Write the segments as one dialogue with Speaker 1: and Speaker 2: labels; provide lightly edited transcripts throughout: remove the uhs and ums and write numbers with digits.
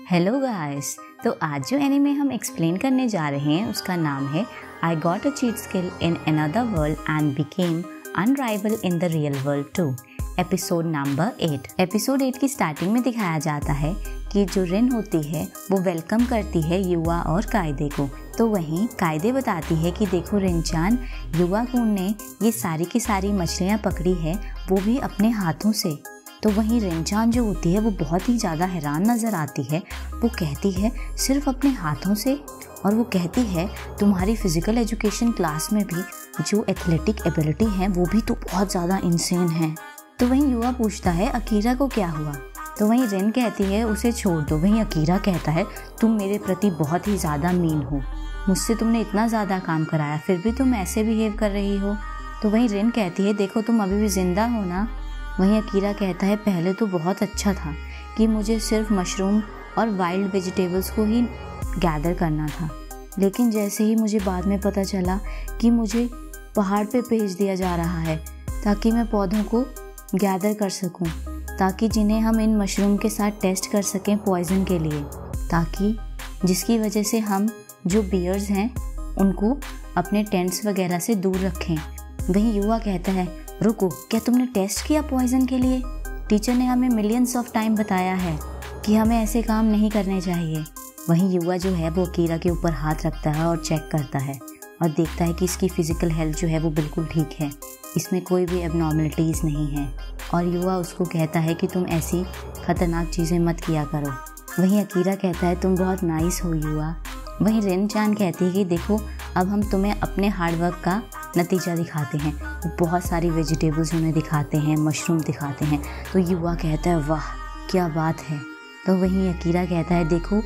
Speaker 1: Hello guys, तो आज जो एनीमे हम एक्सप्लेन करने जा रहे हैं उसका नाम है I got a cheat skill in another world and became unrivalled in the real world too. Episode number 8। Episode 8 की स्टार्टिंग में दिखाया जाता है कि जो रिन होती है वो वेलकम करती है युवा और कायदे को। तो वहीं कायदे बताती है कि देखो रिन-चान, युवा ने ये सारी की सारी मछलियाँ पकड़ी है, वो भी अपने हाथों से। तो वहीं रिन-चान जो होती है वो बहुत ही ज़्यादा हैरान नज़र आती है। वो कहती है सिर्फ अपने हाथों से, और वो कहती है तुम्हारी फ़िज़िकल एजुकेशन क्लास में भी जो एथलेटिक एबिलिटी है वो भी तो बहुत ज़्यादा इंसेन है। तो वहीं युवा पूछता है अकीरा को क्या हुआ। तो वहीं रिन कहती है उसे छोड़ दो। वहीं अकीरा कहता है तुम मेरे प्रति बहुत ही ज़्यादा मीन हो, मुझसे तुमने इतना ज़्यादा काम कराया फिर भी तुम ऐसे बिहेव कर रही हो। तो वहीं रिन कहती है देखो तुम अभी भी ज़िंदा हो ना। वहीं अकीरा कहता है पहले तो बहुत अच्छा था कि मुझे सिर्फ मशरूम और वाइल्ड वेजिटेबल्स को ही गैदर करना था, लेकिन जैसे ही मुझे बाद में पता चला कि मुझे पहाड़ पे भेज दिया जा रहा है ताकि मैं पौधों को गैदर कर सकूं, ताकि जिन्हें हम इन मशरूम के साथ टेस्ट कर सकें पॉइजन के लिए, ताकि जिसकी वजह से हम जो बियर्स हैं उनको अपने टेंट्स वगैरह से दूर रखें। वहीं युवा कहता है रुको, क्या तुमने टेस्ट किया पॉइजन के लिए? टीचर ने हमें मिलियंस ऑफ टाइम बताया है कि हमें ऐसे काम नहीं करने चाहिए। वहीं युवा जो है वो अकीरा के ऊपर हाथ रखता है और चेक करता है और देखता है कि इसकी फ़िज़िकल हेल्थ जो है वो बिल्कुल ठीक है, इसमें कोई भी एबनॉर्मलिटीज़ नहीं है। और युवा उसको कहता है कि तुम ऐसी ख़तरनाक चीज़ें मत किया करो। वहीं अकीरा कहता है तुम बहुत नाइस हो युवा। वहीं रिन-चान कहती है कि देखो अब हम तुम्हें अपने हार्डवर्क का नतीजा दिखाते हैं। वो बहुत सारी वेजिटेबल्स उन्हें दिखाते हैं, मशरूम दिखाते हैं। तो युवा कहता है वाह क्या बात है। तो वहीं अकीरा कहता है देखो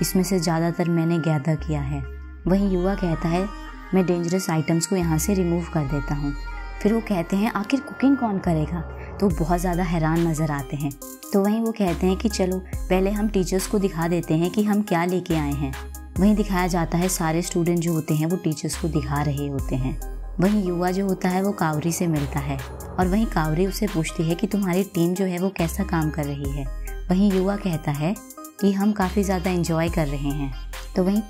Speaker 1: इसमें से ज़्यादातर मैंने गैदर किया है। वहीं युवा कहता है मैं डेंजरस आइटम्स को यहाँ से रिमूव कर देता हूँ। फिर वो कहते हैं आखिर कुकिंग कौन करेगा? तो बहुत ज़्यादा हैरान नज़र आते हैं। तो वहीं वो कहते हैं कि चलो पहले हम टीचर्स को दिखा देते हैं कि हम क्या लेके आए हैं। वहीं दिखाया जाता है सारे स्टूडेंट जो होते हैं वो टीचर्स को दिखा रहे होते हैं। वहीं युवा जो होता है वो कावरी से मिलता है और वहीं कावरी उसे पूछती है कि तुम्हारी टीम जो है वो कैसा काम कर रही है। वहीं युवा कहता है कि हम काफ़ी ज़्यादा एंजॉय कर रहे हैं। तो वहीं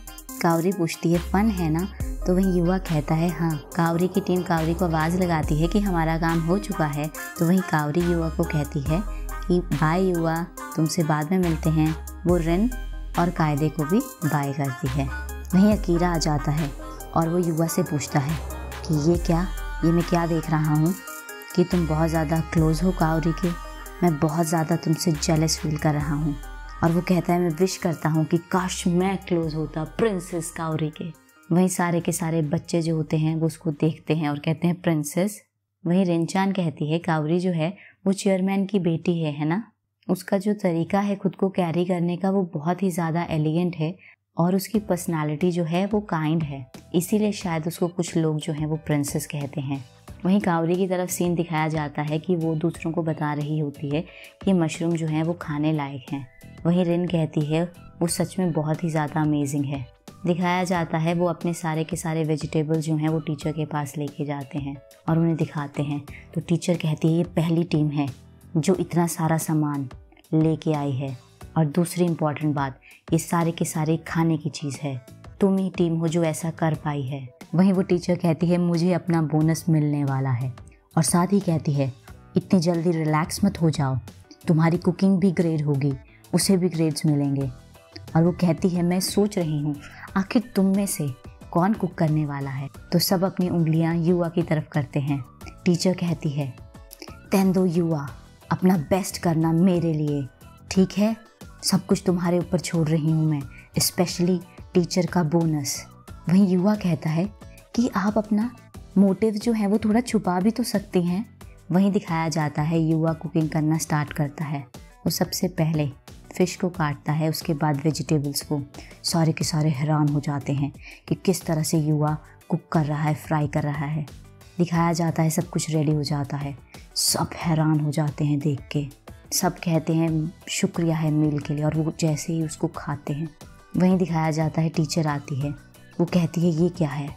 Speaker 1: कावरी पूछती है फ़न है ना? तो वहीं युवा कहता है हाँ। कावरी की टीम कावरी को आवाज़ लगाती है कि हमारा काम हो चुका है। तो वहीं कावरी युवा को कहती है कि बाय युवा, तुमसे बाद में मिलते हैं। वो रिन और कायदे को भी बाय करती है। वहीं अकीरा आ जाता है और वो युवा से पूछता है कि ये मैं क्या देख रहा हूँ कि तुम बहुत ज़्यादा क्लोज़ हो कावरी के, मैं बहुत ज़्यादा तुमसे जेलस फील कर रहा हूँ। और वो कहता है मैं विश करता हूँ कि काश मैं क्लोज़ होता प्रिंसेस कावरी के। वहीं सारे के सारे बच्चे जो होते हैं वो उसको देखते हैं और कहते हैं प्रिंसेस। वहीं रिन-चान कहती है कावरी जो है वो चेयरमैन की बेटी है ना? उसका जो तरीका है खुद को कैरी करने का वो बहुत ही ज़्यादा एलिगेंट है और उसकी पर्सनालिटी जो है वो काइंड है, इसीलिए शायद उसको कुछ लोग जो हैं वो प्रिंसेस कहते हैं। वहीं कावरी की तरफ सीन दिखाया जाता है कि वो दूसरों को बता रही होती है कि मशरूम जो हैं वो खाने लायक हैं। वहीं रिन कहती है वो सच में बहुत ही ज़्यादा अमेजिंग है। दिखाया जाता है वो अपने सारे के सारे वेजिटेबल्स जो हैं वो टीचर के पास लेके जाते हैं और उन्हें दिखाते हैं। तो टीचर कहती है ये पहली टीम है जो इतना सारा सामान लेके आई है, और दूसरी इम्पॉर्टेंट बात ये सारे के सारे खाने की चीज़ है, तुम ही टीम हो जो ऐसा कर पाई है। वहीं वो टीचर कहती है मुझे अपना बोनस मिलने वाला है, और साथ ही कहती है इतनी जल्दी रिलैक्स मत हो जाओ, तुम्हारी कुकिंग भी ग्रेड होगी, उसे भी ग्रेड्स मिलेंगे। और वो कहती है मैं सोच रही हूँ आखिर तुम में से कौन कुक करने वाला है। तो सब अपनी उंगलियाँ युवा की तरफ करते हैं। टीचर कहती है तेंदो युवा, अपना बेस्ट करना मेरे लिए, ठीक है? सब कुछ तुम्हारे ऊपर छोड़ रही हूँ मैं, स्पेशली टीचर का बोनस। वहीं युवा कहता है कि आप अपना मोटिव जो है वो थोड़ा छुपा भी तो सकती हैं। वहीं दिखाया जाता है युवा कुकिंग करना स्टार्ट करता है। वो सबसे पहले फ़िश को काटता है, उसके बाद वेजिटेबल्स को। सारे के सारे हैरान हो जाते हैं कि किस तरह से युवा कुक कर रहा है, फ्राई कर रहा है। दिखाया जाता है सब कुछ रेडी हो जाता है, सब हैरान हो जाते हैं देख के। सब कहते हैं शुक्रिया है मील के लिए, और वो जैसे ही उसको खाते हैं। वहीं दिखाया जाता है टीचर आती है, वो कहती है ये क्या है,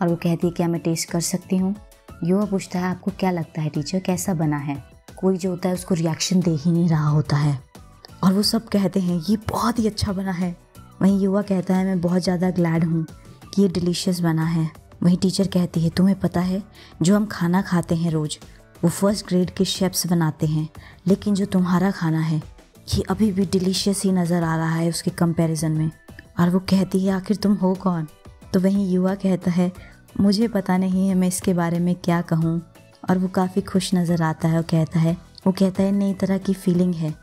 Speaker 1: और वो कहती है क्या मैं टेस्ट कर सकती हूँ? युवा पूछता है आपको क्या लगता है टीचर कैसा बना है? कोई जो होता है उसको रिएक्शन दे ही नहीं रहा होता है।
Speaker 2: और वो सब कहते हैं ये बहुत ही अच्छा बना है। वहीं युवा कहता है मैं बहुत ज़्यादा ग्लैड हूँ कि ये डिलीशियस बना है। वहीं टीचर कहती है तुम्हें पता है जो हम खाना खाते हैं रोज़ वो फर्स्ट ग्रेड के शेफ्स बनाते हैं, लेकिन जो तुम्हारा खाना है ये अभी भी डिलीशियस ही नज़र आ रहा है उसके कंपैरिजन में। और वो कहती है आखिर तुम हो कौन? तो वहीं युवा कहता है मुझे पता नहीं है मैं इसके बारे में क्या कहूँ। और वो काफ़ी खुश नज़र आता है और वो कहता है नई तरह की फीलिंग है।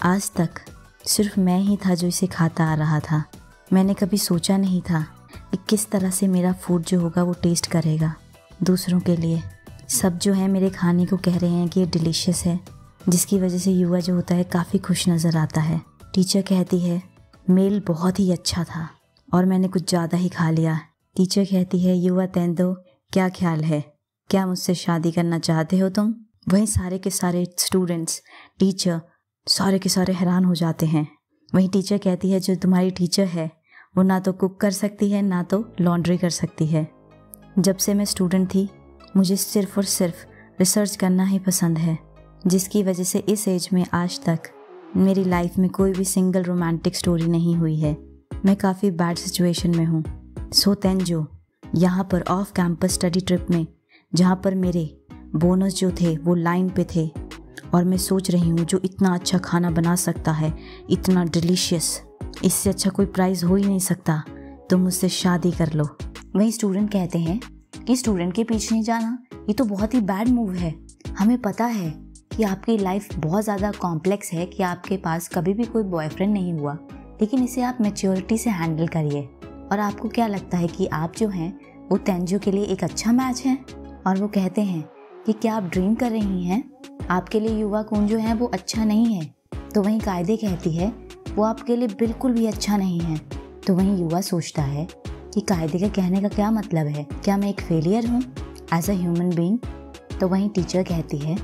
Speaker 2: आज तक सिर्फ मैं ही था जो इसे खाता आ रहा था। मैंने कभी सोचा नहीं था कि किस तरह से मेरा फूड जो होगा वो टेस्ट करेगा दूसरों के लिए। सब जो है मेरे खाने को कह रहे हैं कि ये डिलीशियस है, जिसकी वजह से युवा जो होता है काफ़ी खुश नज़र आता है। टीचर कहती है मेल बहुत ही अच्छा था और मैंने कुछ ज़्यादा ही खा लिया। टीचर कहती है युवा तेंदो क्या ख्याल है, क्या मुझसे शादी करना चाहते हो तुम? वहीं सारे के सारे स्टूडेंट्स, टीचर सारे के सारे हैरान हो जाते हैं। वहीं टीचर कहती है जो तुम्हारी टीचर है वो ना तो कुक कर सकती है ना तो लॉन्ड्री कर सकती है। जब से मैं स्टूडेंट थी मुझे सिर्फ़ और सिर्फ रिसर्च करना ही पसंद है, जिसकी वजह से इस एज में आज तक मेरी लाइफ में कोई भी सिंगल रोमांटिक स्टोरी नहीं हुई है। मैं काफ़ी बैड सिचुएशन में हूँ। सो तेंजो यहाँ पर ऑफ कैंपस स्टडी ट्रिप में जहाँ पर मेरे बोनस जो थे वो लाइन पे थे और मैं सोच रही हूँ जो इतना अच्छा खाना बना सकता है, इतना डिलीशियस, इससे अच्छा कोई प्राइज़ हो ही नहीं सकता, तो मुझसे शादी कर लो।
Speaker 1: वहीं स्टूडेंट कहते हैं कि स्टूडेंट के पीछे नहीं जाना ये तो बहुत ही बैड मूव है। हमें पता है कि आपकी लाइफ बहुत ज़्यादा कॉम्प्लेक्स है, कि आपके पास कभी भी कोई बॉयफ्रेंड नहीं हुआ, लेकिन इसे आप मैच्योरिटी से हैंडल करिए। और आपको क्या लगता है कि आप जो हैं वो तेंजो के लिए एक अच्छा मैच है? और वो कहते हैं कि क्या आप ड्रीम कर रही हैं, आपके लिए युवा कुन जो है वो अच्छा नहीं है? तो वहीं कायदे कहती है वो आपके लिए बिल्कुल भी अच्छा नहीं है। तो वहीं युवा सोचता है कि कायदे के कहने का क्या मतलब है, क्या मैं एक फेलियर हूँ एज अ ह्यूमन बीइंग? तो वहीं टीचर कहती है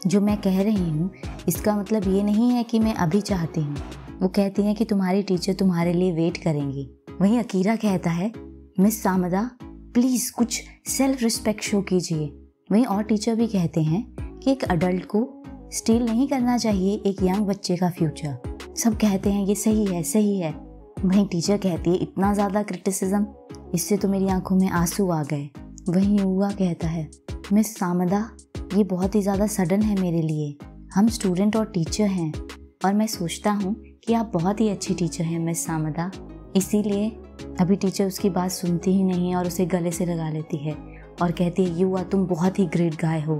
Speaker 1: जो मैं कह रही हूँ इसका मतलब ये नहीं है कि मैं अभी चाहती हूँ। वो कहती हैं कि तुम्हारी टीचर तुम्हारे लिए वेट करेंगी। वहीं अकीरा कहता है मिस सामदा प्लीज़ कुछ सेल्फ रिस्पेक्ट शो कीजिए। वहीं और टीचर भी कहते हैं कि एक अडल्ट को स्टील नहीं करना चाहिए एक यंग बच्चे का फ्यूचर। सब कहते हैं ये सही है, सही है। वहीं टीचर कहती है इतना ज़्यादा क्रिटिसिज्म, इससे तो मेरी आंखों में आंसू आ गए। वहीं युवा कहता है मिस सामदा ये बहुत ही ज़्यादा सडन है मेरे लिए, हम स्टूडेंट और टीचर हैं और मैं सोचता हूँ कि आप बहुत ही अच्छी टीचर हैं मिस सामदा, इसीलिए अभी टीचर उसकी बात सुनती ही नहीं है और उसे गले से लगा लेती है और कहती है युवा तुम बहुत ही ग्रेट गाय हो,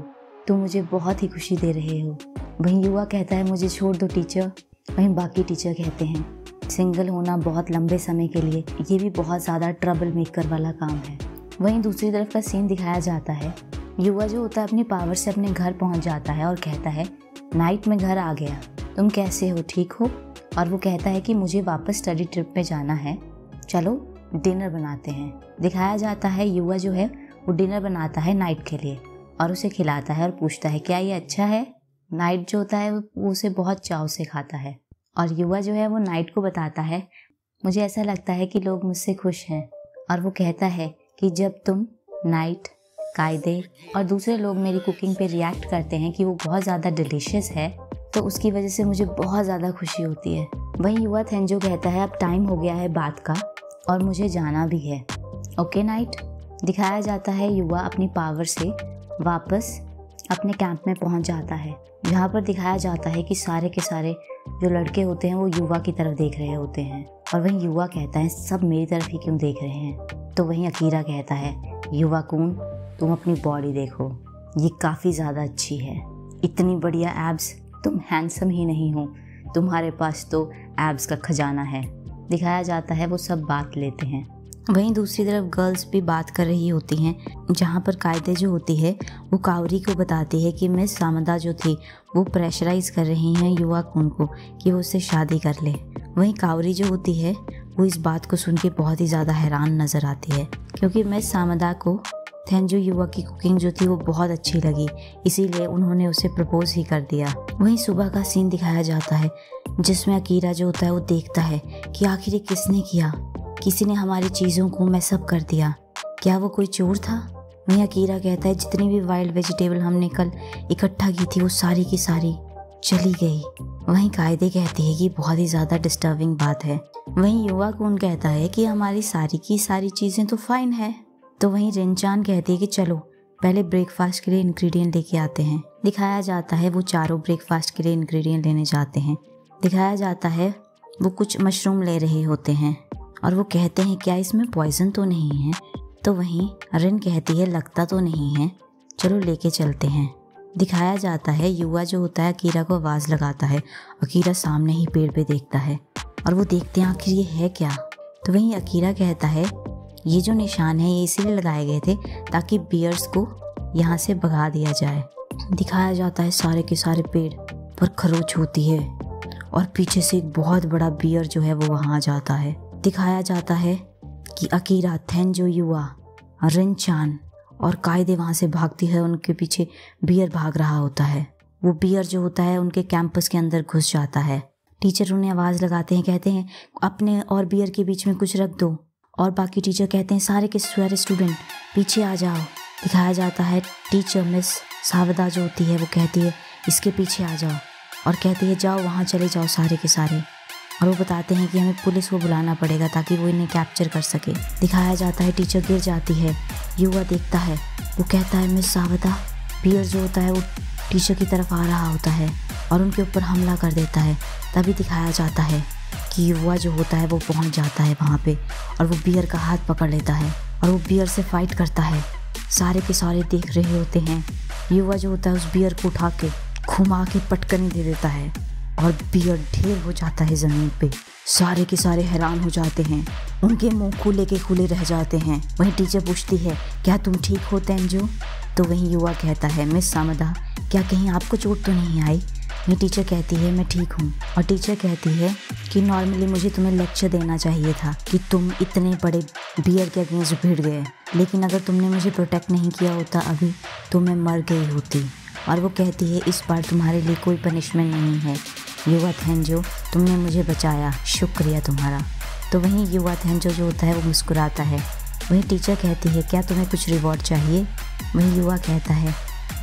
Speaker 1: तुम मुझे बहुत ही खुशी दे रहे हो। वहीं युवा कहता है मुझे छोड़ दो टीचर। वहीं बाकी टीचर कहते हैं सिंगल होना बहुत लंबे समय के लिए ये भी बहुत ज़्यादा ट्रबल मेकर वाला काम है। वहीं दूसरी तरफ का सीन दिखाया जाता है, युवा जो होता है अपनी पावर से अपने घर पहुंच जाता है और कहता है नाइट में घर आ गया, तुम कैसे हो, ठीक हो? और वो कहता है कि मुझे वापस स्टडी ट्रिप पे जाना है, चलो डिनर बनाते हैं। दिखाया जाता है युवा जो है वो डिनर बनाता है नाइट के लिए और उसे खिलाता है और पूछता है क्या ये अच्छा है? नाइट जो होता है वो उसे बहुत चाव से खाता है और युवा जो है वो नाइट को बताता है मुझे ऐसा लगता है कि लोग मुझसे खुश हैं। और वो कहता है कि जब तुम नाइट, कायदे और दूसरे लोग मेरी कुकिंग पे रिएक्ट करते हैं कि वो बहुत ज़्यादा डिलीशियस है, तो उसकी वजह से मुझे बहुत ज़्यादा खुशी होती है। वहीं युवा तेंजो कहता है अब टाइम हो गया है बात का और मुझे जाना भी है, ओके नाइट। दिखाया जाता है युवा अपनी पावर से वापस अपने कैंप में पहुंच जाता है, जहाँ पर दिखाया जाता है कि सारे के सारे जो लड़के होते हैं वो युवा की तरफ देख रहे होते हैं और वहीं युवा कहता है सब मेरी तरफ ही क्यों देख रहे हैं? तो वहीं अकीरा कहता है युवा कुन तुम अपनी बॉडी देखो, ये काफ़ी ज़्यादा अच्छी है, इतनी बढ़िया एब्स, तुम हैंडसम ही नहीं हो, तुम्हारे पास तो एब्स का खजाना है। दिखाया जाता है वो सब बात लेते हैं। वहीं दूसरी तरफ गर्ल्स भी बात कर रही होती हैं, जहाँ पर कायदे जो होती है वो कावरी को बताती है कि मिस सामदा जो थी वो प्रेशराइज कर रही हैं युवा कुन को कि वो उससे शादी कर ले। वहीं कावरी जो होती है वो इस बात को सुन के बहुत ही ज़्यादा हैरान नज़र आती है, क्योंकि मिस सामदा को तेंजो युवा की कुकिंग जो थी वो बहुत अच्छी लगी, इसीलिए उन्होंने उसे प्रपोज ही कर दिया। वहीं सुबह का सीन दिखाया जाता है जिसमें अकीरा जो होता है वो देखता है कि आखिर ये किसने किया, किसी ने हमारी चीज़ों को मैसअप कर दिया, क्या वो कोई चोर था? वहीं अकीरा कहता है जितनी भी वाइल्ड वेजिटेबल हमने कल इकट्ठा की थी वो सारी की सारी चली गई।
Speaker 2: वहीं कायदे कहती है कि बहुत ही ज़्यादा डिस्टर्बिंग बात है। वहीं युवा कून कहता है कि हमारी सारी की सारी चीज़ें तो फाइन है। तो वहीं रिनचान कहती है कि चलो पहले ब्रेकफास्ट के लिए इंग्रेडिएंट लेके आते हैं। दिखाया जाता है वो चारों ब्रेकफास्ट के लिए इंग्रेडिएंट लेने जाते हैं। दिखाया जाता है वो कुछ मशरूम ले रहे होते हैं और वो कहते हैं क्या इसमें पॉइजन तो नहीं है। तो वहीं रिन कहती है लगता तो नहीं है, चलो लेके चलते हैं। दिखाया जाता है युवा जो होता है अकीरा को आवाज़ लगाता है। अकीरा सामने ही पेड़ पे देखता है और वो देखते हैं आखिर ये है क्या। तो वहीं अकीरा कहता है ये जो निशान है ये इसीलिए लगाए गए थे ताकि बियर्स को यहाँ से भगा दिया जाए। दिखाया जाता है सारे के सारे पेड़ पर खरोच होती है और पीछे से एक बहुत बड़ा बियर जो है वो वहाँ आ जाता है। दिखाया जाता है कि अकीरा, थेंजो, युवा, रिनचान और कायदे वहाँ से भागती है। उनके पीछे बियर भाग रहा होता है। वो बियर जो होता है उनके कैंपस के अंदर घुस जाता है। टीचर उन्हें आवाज़ लगाते हैं, कहते हैं अपने और बियर के बीच में कुछ रख दो। और बाकी टीचर कहते हैं सारे के सारे स्टूडेंट पीछे आ जाओ। दिखाया जाता है टीचर मिस सावदा जो होती है वो कहती है इसके पीछे आ जाओ और कहती है जाओ वहाँ चले जाओ सारे के सारे। और वो बताते हैं कि हमें पुलिस को बुलाना पड़ेगा ताकि वो इन्हें कैप्चर कर सके। दिखाया जाता है टीचर गिर जाती है। युवा देखता है, वो कहता है मिस सावदा। बियर जो होता है वो टीचर की तरफ आ रहा होता है और उनके ऊपर हमला कर देता है। तभी दिखाया जाता है कि युवा जो होता है वो पहुंच जाता है वहाँ पे और वो बियर का हाथ पकड़ लेता है और वो बियर से फाइट करता है। सारे के सारे देख रहे होते हैं। युवा जो होता है उस बियर को उठा के घुमा के पटकनी दे देता है और बियर ढेर हो जाता है ज़मीन पे। सारे के सारे हैरान हो जाते हैं, उनके मुंह खुले के खुले रह जाते हैं। वहीं टीचर पूछती है क्या तुम ठीक हो तेंजो? तो वहीं युवा कहता है मिस सामदा क्या कहीं आपको चोट तो नहीं आई? ये टीचर कहती है मैं ठीक हूँ। और टीचर कहती है कि नॉर्मली मुझे तुम्हें लेक्चर देना चाहिए था कि तुम इतने बड़े बियर के अगेंस्ट भिड़ गए, लेकिन अगर तुमने मुझे प्रोटेक्ट नहीं किया होता अभी तो मैं मर गई होती। और वो कहती है इस बार तुम्हारे लिए कोई पनिशमेंट नहीं है युवा थेंजो, तुमने मुझे बचाया, शुक्रिया तुम्हारा। तो वहीं युवा थेंजो जो होता है वो मुस्कुराता है। वहीं टीचर कहती है क्या तुम्हें कुछ रिवॉर्ड चाहिए? वहीं युवा कहता है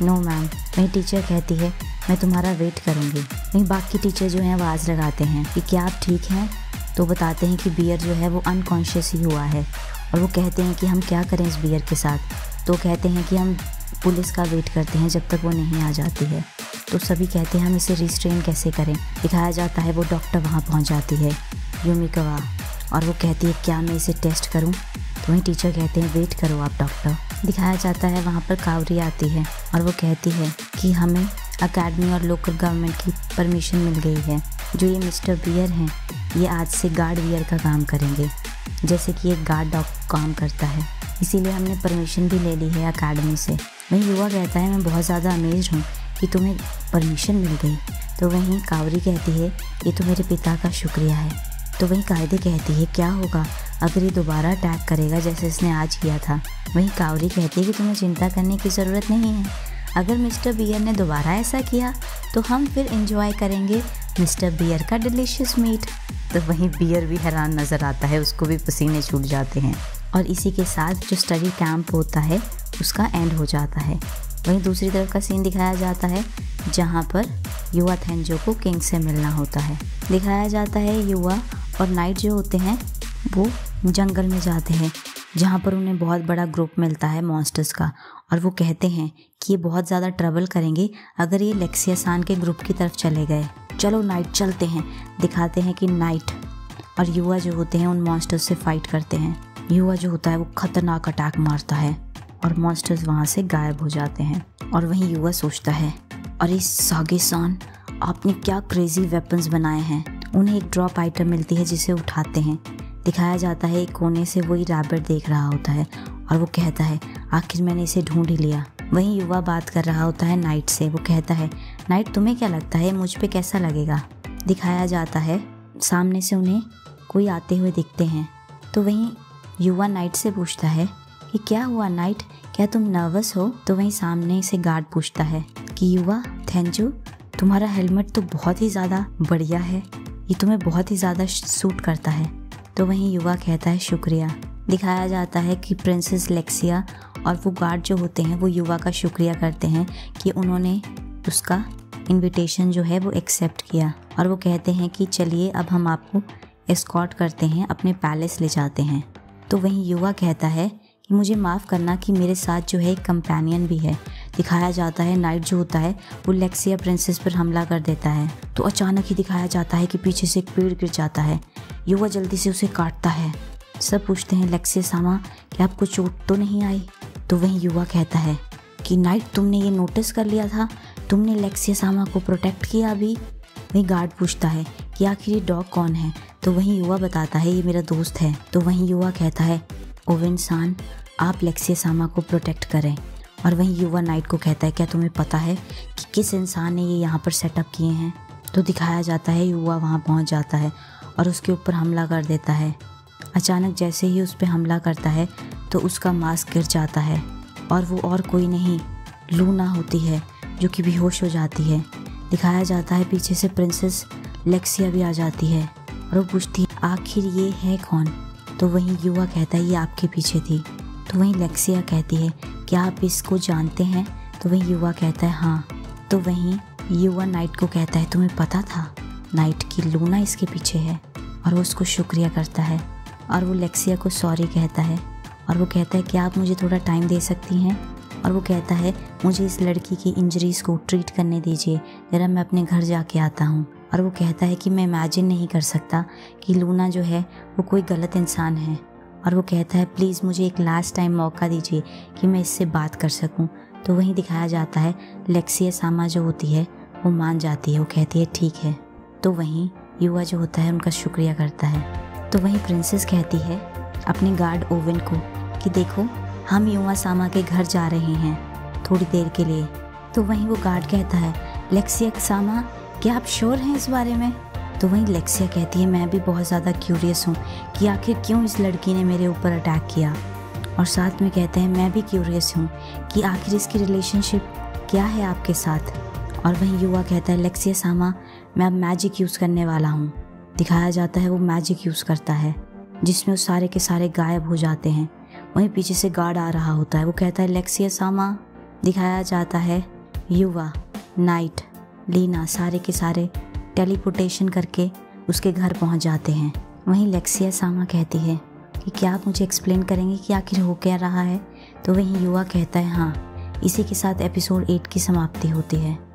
Speaker 2: नो मैम। वहीं टीचर कहती है मैं तुम्हारा वेट करूँगी। वहीं बाकी टीचर जो हैं आवाज़ लगाते हैं कि क्या आप ठीक हैं? तो बताते हैं कि बियर जो है वो अनकॉन्शियस ही हुआ है और वो कहते हैं कि हम क्या करें इस बियर के साथ। तो कहते हैं कि हम पुलिस का वेट करते हैं जब तक वो नहीं आ जाती है। तो सभी कहते हैं हम इसे रिस्ट्रेन कैसे करें। दिखाया जाता है वो डॉक्टर वहाँ पहुँच जाती है, यूमिकावा, और वो कहती है क्या मैं इसे टेस्ट करूँ? तो वहीं टीचर कहते हैं वेट करो आप डॉक्टर। दिखाया जाता है वहाँ पर कावरी आती है और वो कहती है कि हमें अकेडमी और लोकल गवर्नमेंट की परमिशन मिल गई है। जो ये मिस्टर बियर हैं ये आज से गार्ड बियर का काम करेंगे, जैसे कि एक गार्ड डॉग काम करता है, इसीलिए हमने परमिशन भी ले ली है अकेडमी से। वहीं युवा कहता है मैं बहुत ज़्यादा अमेज़्ड हूँ कि तुम्हें परमिशन मिल गई। तो वहीं कावरी कहती है ये तो मेरे पिता का शुक्रिया है। तो वहीं कायदे कहती है क्या होगा अगर ये दोबारा अटैक करेगा जैसे इसने आज किया था? वहीं कावरी कहती है कि तुम्हें चिंता करने की ज़रूरत नहीं है, अगर मिस्टर बियर ने दोबारा ऐसा किया तो हम फिर एंजॉय करेंगे मिस्टर बियर का डिलीशियस मीट। तो वहीं बियर भी हैरान नज़र आता है, उसको भी पसीने छूट जाते हैं। और इसी के साथ जो स्टडी कैंप होता है उसका एंड हो जाता है। वहीं दूसरी तरफ का सीन दिखाया जाता है जहाँ पर युवा थेंजो को किंग से मिलना होता है। दिखाया जाता है युवा और नाइट जो होते हैं वो जंगल में जाते हैं जहाँ पर उन्हें बहुत बड़ा ग्रुप मिलता है मॉन्स्टर्स का, और वो कहते हैं कि ये बहुत ज़्यादा ट्रबल करेंगे अगर ये लेक्सिया सान के ग्रुप की तरफ चले गए। चलो नाइट चलते हैं। दिखाते हैं कि नाइट और युवा जो होते हैं उन मॉन्स्टर्स से फाइट करते हैं। युवा जो होता है वो खतरनाक अटैक मारता है और मॉन्स्टर्स वहाँ से गायब हो जाते हैं। और वहीं युवा सोचता है अरे सागे-सान आपने क्या क्रेजी वेपन्स बनाए हैं। उन्हें एक ड्रॉप आइटम मिलती है जिसे उठाते हैं। दिखाया जाता है एक कोने से वही रैबिट देख रहा होता है और वो कहता है आखिर मैंने इसे ढूंढ ही लिया। वहीं युवा बात कर रहा होता है नाइट से। वो कहता है नाइट तुम्हें क्या लगता है मुझ पे कैसा लगेगा? दिखाया जाता है सामने से उन्हें कोई आते हुए दिखते हैं। तो वहीं युवा नाइट से पूछता है कि क्या हुआ नाइट, क्या तुम नर्वस हो? तो वहीं सामने से गार्ड पूछता है कि युवा थेंजो तुम्हारा हेलमेट तो बहुत ही ज़्यादा बढ़िया है, ये तुम्हें बहुत ही ज़्यादा सूट करता है। तो वहीं युवा कहता है शुक्रिया। दिखाया जाता है कि प्रिंसेस लेक्सिया और वो गार्ड जो होते हैं वो युवा का शुक्रिया करते हैं कि उन्होंने उसका इनविटेशन जो है वो एक्सेप्ट किया। और वो कहते हैं कि चलिए अब हम आपको एस्कॉर्ट करते हैं, अपने पैलेस ले जाते हैं। तो वहीं युवा कहता है कि मुझे माफ़ करना कि मेरे साथ जो है एक कंपेनियन भी है। दिखाया जाता है नाइट जो होता है वो लेक्सिया प्रिंसेस पर हमला कर देता है। तो अचानक ही दिखाया जाता है कि पीछे से एक पेड़ गिर जाता है। युवा जल्दी से उसे काटता है। सब पूछते हैं लेक्सिया सामा कि आपको चोट तो नहीं आई? तो वहीं युवा कहता है कि नाइट तुमने ये नोटिस कर लिया था, तुमने लेक्सिया सामा को प्रोटेक्ट किया अभी? वहीं गार्ड पूछता है कि आखिर ये डॉग कौन है? तो वहीं युवा बताता है ये मेरा दोस्त है। तो वहीं युवा कहता है ओवेन सान आप लेक्सिया सामा को प्रोटेक्ट करें। और वहीं युवा नाइट को कहता है क्या तुम्हें पता है कि किस इंसान ने ये यहाँ पर सेटअप किए हैं? तो दिखाया जाता है युवा वहाँ पहुँच जाता है और उसके ऊपर हमला कर देता है। अचानक जैसे ही उस पर हमला करता है तो उसका मास्क गिर जाता है और वो और कोई नहीं लूना होती है जो कि बेहोश हो जाती है। दिखाया जाता है पीछे से प्रिंसेस लेक्सिया भी आ जाती है और वो पूछती है आखिर ये है कौन? तो वहीं युवा कहता है ये आपके पीछे थी। तो वहीं लेक्सिया कहती है क्या आप इसको जानते हैं? तो वहीं युवा कहता है हाँ। तो वहीं युवा नाइट को कहता है तुम्हें पता था नाइट की लूना इसके पीछे है? और वो उसको शुक्रिया करता है और वो लेक्सिया को सॉरी कहता है और वो कहता है क्या आप मुझे थोड़ा टाइम दे सकती हैं? और वो कहता है मुझे इस लड़की की इंजरीज़ को ट्रीट करने दीजिए, ज़रा मैं अपने घर जाके आता हूँ। और वो कहता है कि मैं इमेजिन नहीं कर सकता कि लूना जो है वो कोई गलत इंसान है। और वो कहता है प्लीज़ मुझे एक लास्ट टाइम मौका दीजिए कि मैं इससे बात कर सकूं। तो वहीं दिखाया जाता है लेक्सिया सामा जो होती है वो मान जाती है, वो कहती है ठीक है। तो वहीं युवा जो होता है उनका शुक्रिया करता है। तो वहीं प्रिंसेस कहती है अपने गार्ड ओवेन को कि देखो हम युवा सामा के घर जा रहे हैं थोड़ी देर के लिए। तो वहीं वो गार्ड कहता है लेक्सिया सामा क्या आप श्योर हैं इस बारे में? तो वहीं लेक्सिया कहती है मैं भी बहुत ज़्यादा क्यूरियस हूँ कि आखिर क्यों इस लड़की ने मेरे ऊपर अटैक किया। और साथ में कहते हैं मैं भी क्यूरियस हूँ कि आखिर इसकी रिलेशनशिप क्या है आपके साथ। और वहीं युवा कहता है लेक्सिया सामा मैं अब मैजिक यूज़ करने वाला हूँ। दिखाया जाता है वो मैजिक यूज़ करता है जिसमें वो सारे के सारे गायब हो जाते हैं। वहीं पीछे से गार्ड आ रहा होता है, वो कहता है लेक्सिया सामा। दिखाया जाता है युवा नाइट लीना सारे के सारे टेलीपोर्टेशन करके उसके घर पहुंच जाते हैं। वहीं लेक्सिया सामा कहती है कि क्या आप मुझे एक्सप्लेन करेंगे कि आखिर हो क्या रहा है? तो वहीं युवा कहता है हाँ। इसी के साथ एपिसोड 8 की समाप्ति होती है।